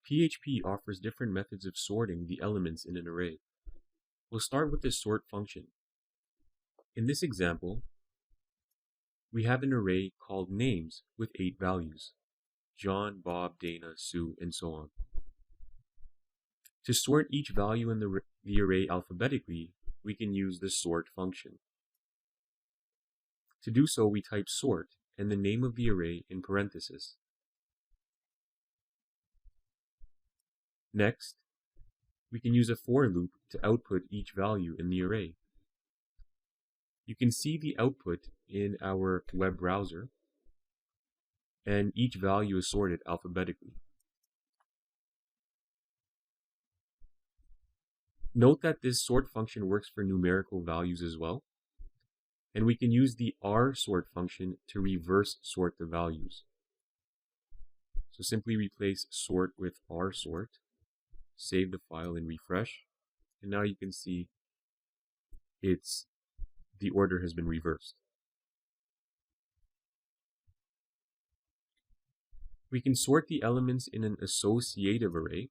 PHP offers different methods of sorting the elements in an array. We'll start with the sort function. In this example, we have an array called names with 8 values: John, Bob, Dana, Sue, and so on. To sort each value in the array alphabetically, we can use the sort function. To do so, we type sort and the name of the array in parentheses. Next, we can use a for loop to output each value in the array. You can see the output in our web browser, and each value is sorted alphabetically. Note that this sort function works for numerical values as well, and we can use the rsort function to reverse sort the values. So simply replace sort with rsort, save the file and refresh, and now you can see the order has been reversed. We can sort the elements in an associative array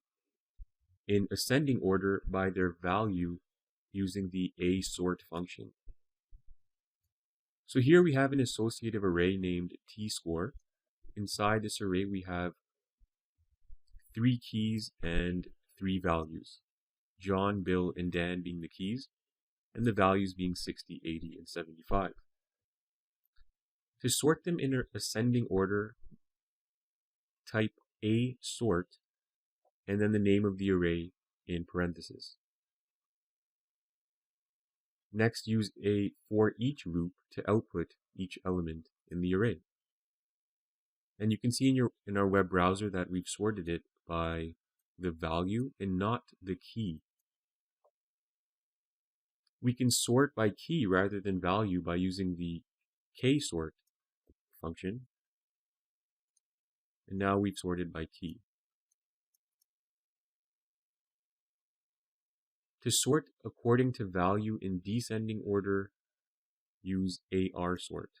in ascending order by their value using the asort function. So here we have an associative array named tscore. Inside this array we have 3 keys and 3 values, John, Bill, and Dan being the keys, and the values being 60, 80, and 75. To sort them in ascending order, type asort and then the name of the array in parentheses. Next, use a for each loop to output each element in the array. And you can see in our web browser that we've sorted it by the value and not the key. We can sort by key rather than value by using the ksort function. And now we've sorted by key. To sort according to value in descending order, use arsort.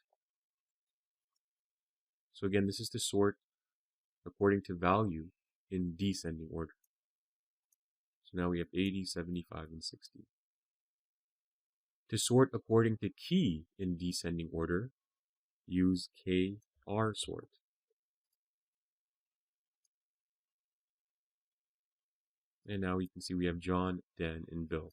So again, this is to sort according to value in descending order. So now we have 80, 75, and 60. To sort according to key in descending order, use krsort. And now we can see we have John, Dan, and Bill.